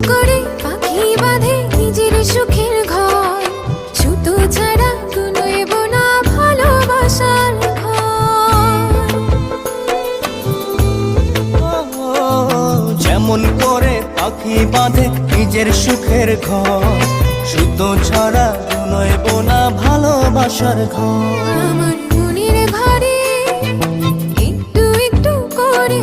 করে পাখি বাঁধে নিজের সুখের ঘর, সুতো ছাড়া গুনইব না ভালোবাসার ঘর। যেমন করে পাখি বাঁধে নিজের সুখের ঘর, সুতো ছাড়া নয়ব না ভালোবাসার ঘর। আমার মনের ঘরে একটু একটু করে